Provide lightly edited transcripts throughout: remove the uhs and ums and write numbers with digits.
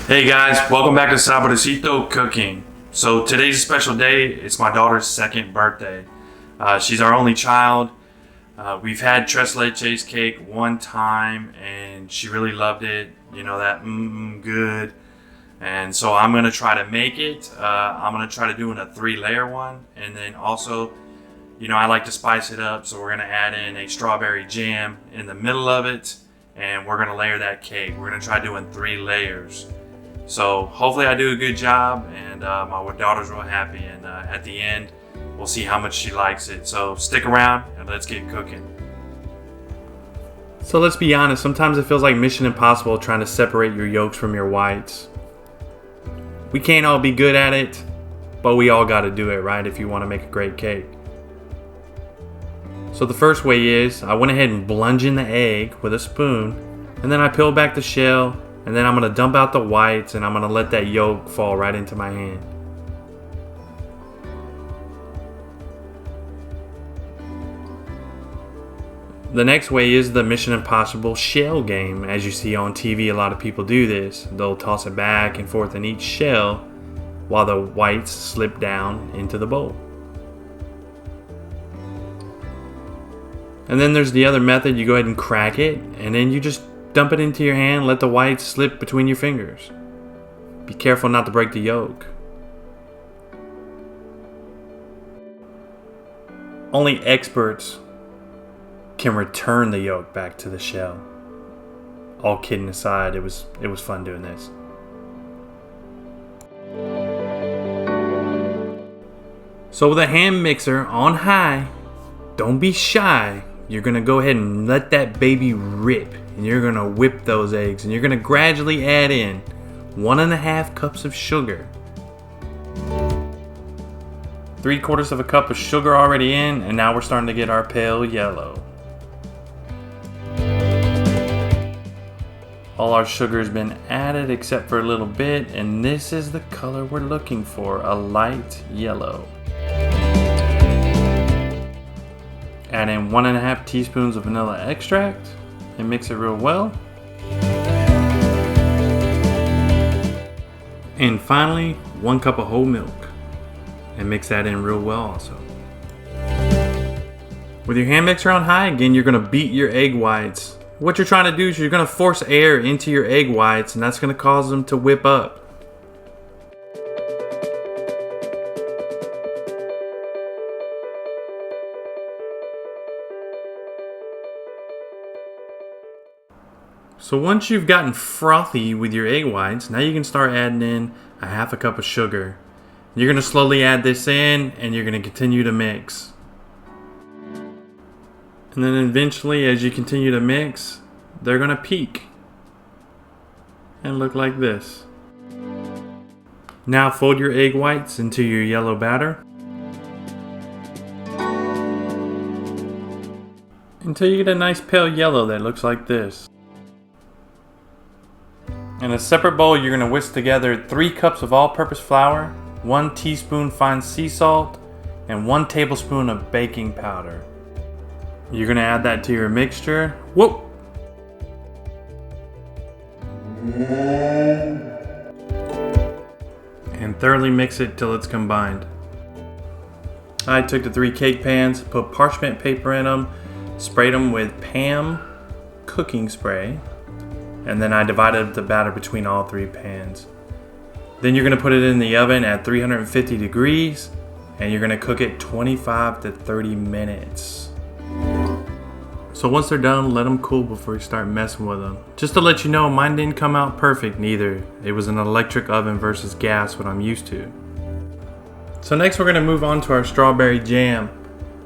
Hey guys, welcome back to Saborecito Cooking. So today's a special day. It's my daughter's second birthday. She's our only child. We've had tres leches cake one time and she really loved it. You know, that good. And so I'm gonna try to make it. I'm gonna try to do a 3-layer one, and then also, you know, I like to spice it up, so we're gonna add in a strawberry jam in the middle of it, and we're gonna layer that cake. We're gonna try doing 3 layers. So hopefully I do a good job, and my daughter's real happy, and at the end we'll see how much she likes it. So stick around and let's get cooking. So let's be honest, sometimes it feels like mission impossible trying to separate your yolks from your whites. We can't all be good at it, but we all got to do it, right, if you want to make a great cake. So the first way is, I went ahead and plunged in the egg with a spoon, and then I peeled back the shell, and then I'm going to dump out the whites, and I'm going to let that yolk fall right into my hand. The next way is the Mission Impossible shell game. As you see on TV, a lot of people do this. They'll toss it back and forth in each shell while the whites slip down into the bowl. And then there's the other method. You go ahead and crack it, and then you just dump it into your hand, let the whites slip between your fingers. Be careful not to break the yolk. Only experts can return the yolk back to the shell. All kidding aside, it was fun doing this. So with a hand mixer on high, don't be shy. You're gonna go ahead and let that baby rip, and you're gonna whip those eggs, and you're gonna gradually add in 1.5 cups of sugar. 3/4 cup of sugar already in, and now we're starting to get our pale yellow. All our sugar has been added except for a little bit, and this is the color we're looking for, a light yellow. Add in 1.5 teaspoons of vanilla extract and mix it real well. And finally, 1 cup of whole milk and mix that in real well also. With your hand mixer on high, again, you're gonna beat your egg whites. What you're trying to do is you're gonna force air into your egg whites, and that's gonna cause them to whip up. So once you've gotten frothy with your egg whites, now you can start adding in 1/2 cup of sugar. You're gonna slowly add this in, and you're gonna continue to mix. And then eventually, as you continue to mix, they're gonna peak and look like this. Now fold your egg whites into your yellow batter until you get a nice pale yellow that looks like this. In a separate bowl, you're gonna whisk together 3 cups of all-purpose flour, 1 teaspoon fine sea salt, and 1 tablespoon of baking powder. You're gonna add that to your mixture. Whoop! And thoroughly mix it till it's combined. I took the 3 cake pans, put parchment paper in them, sprayed them with Pam cooking spray, and then I divided the batter between all 3 pans. Then you're gonna put it in the oven at 350 degrees, and you're gonna cook it 25 to 30 minutes. So once they're done, let them cool before you start messing with them. Just to let you know, mine didn't come out perfect neither. It was an electric oven versus gas, what I'm used to. So next we're gonna move on to our strawberry jam.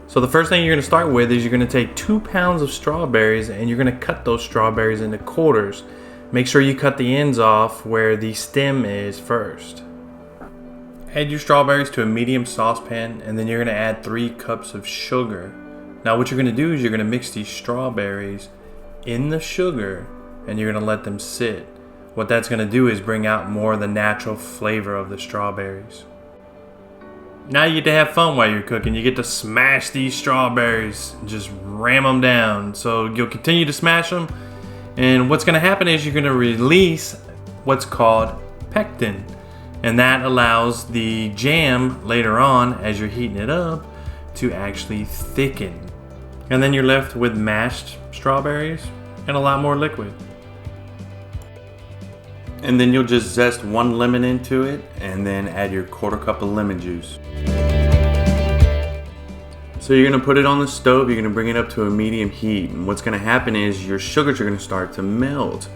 So the first thing you're gonna start with is you're gonna take 2 pounds of strawberries, and you're gonna cut those strawberries into quarters. Make sure you cut the ends off where the stem is first. Add your strawberries to a medium saucepan, and then you're gonna add 3 cups of sugar. Now what you're gonna do is you're gonna mix these strawberries in the sugar, and you're gonna let them sit. What that's gonna do is bring out more of the natural flavor of the strawberries. Now you get to have fun while you're cooking. You get to smash these strawberries, just ram them down. So you'll continue to smash them, and what's gonna happen is you're gonna release what's called pectin. And that allows the jam later on, as you're heating it up, to actually thicken. And then you're left with mashed strawberries and a lot more liquid. And then you'll just zest 1 lemon into it and then add your 1/4 cup of lemon juice. So you're gonna put it on the stove, you're gonna bring it up to a medium heat, and what's gonna happen is your sugars are gonna start to melt,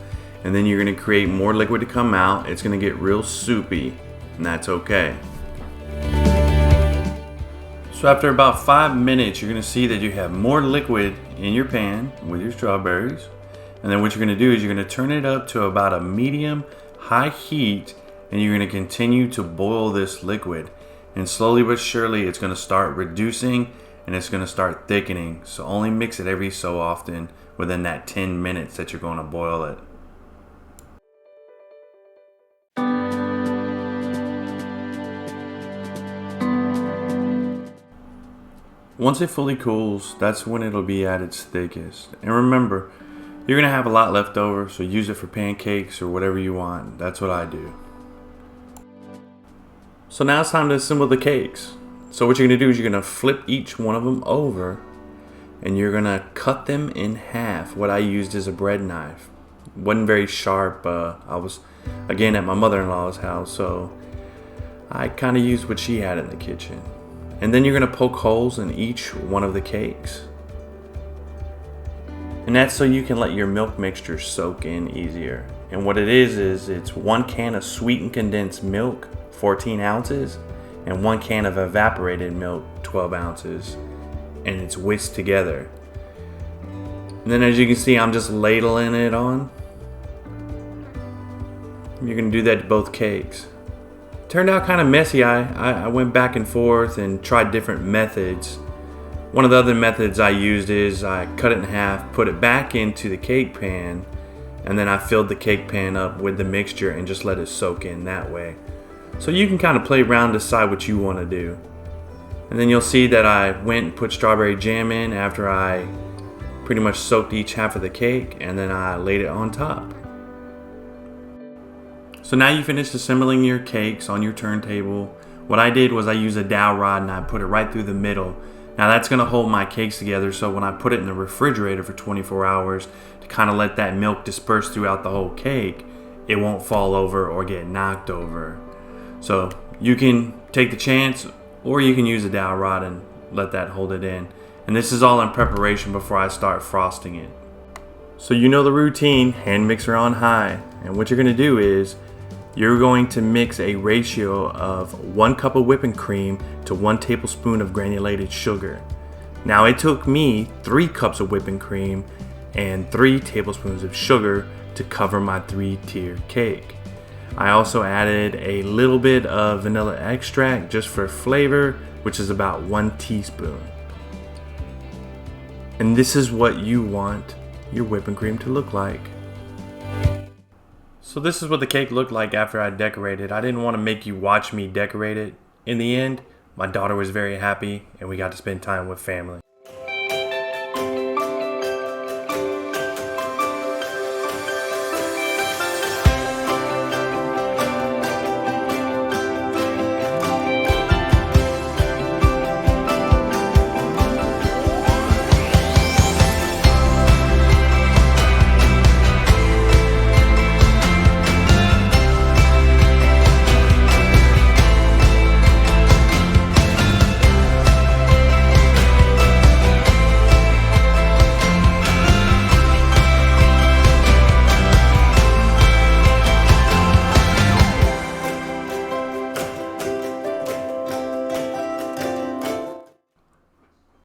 and then you're gonna create more liquid to come out. It's gonna get real soupy, and that's okay. So after about 5 minutes, you're gonna see that you have more liquid in your pan with your strawberries. And then what you're gonna do is you're gonna turn it up to about a medium high heat, and you're gonna continue to boil this liquid. And slowly but surely, it's gonna start reducing and it's gonna start thickening. So only mix it every so often within that 10 minutes that you're gonna boil it. Once it fully cools, that's when it'll be at its thickest. And remember, you're gonna have a lot left over, so use it for pancakes or whatever you want. That's what I do. So now it's time to assemble the cakes. So what you're gonna do is you're gonna flip each one of them over and you're gonna cut them in half. What I used is a bread knife. Wasn't very sharp. I was again at my mother-in-law's house, so I kind of used what she had in the kitchen. And then you're gonna poke holes in each one of the cakes. And that's so you can let your milk mixture soak in easier. And what it is it's 1 can of sweetened condensed milk, 14 ounces, and 1 can of evaporated milk, 12 ounces. And it's whisked together. And then as you can see, I'm just ladling it on. You're gonna do that to both cakes. Turned out kind of messy. I went back and forth and tried different methods. One of the other methods I used is I cut it in half, put it back into the cake pan, and then I filled the cake pan up with the mixture and just let it soak in that way. So you can kind of play around, decide what you want to do. And then you'll see that I went and put strawberry jam in after I pretty much soaked each half of the cake, and then I laid it on top. So now you finished assembling your cakes on your turntable. What I did was I used a dowel rod and I put it right through the middle. Now that's going to hold my cakes together, so when I put it in the refrigerator for 24 hours to kind of let that milk disperse throughout the whole cake, it won't fall over or get knocked over. So you can take the chance, or you can use a dowel rod and let that hold it in. And this is all in preparation before I start frosting it. So you know the routine, hand mixer on high. And what you're going to do is you're going to mix a ratio of 1 cup of whipping cream to 1 tablespoon of granulated sugar. Now it took me 3 cups of whipping cream and 3 tablespoons of sugar to cover my 3-tiered cake. I also added a little bit of vanilla extract just for flavor, which is about 1 teaspoon. And this is what you want your whipping cream to look like. So this is what the cake looked like after I decorated. I didn't want to make you watch me decorate it. In the end, my daughter was very happy and we got to spend time with family.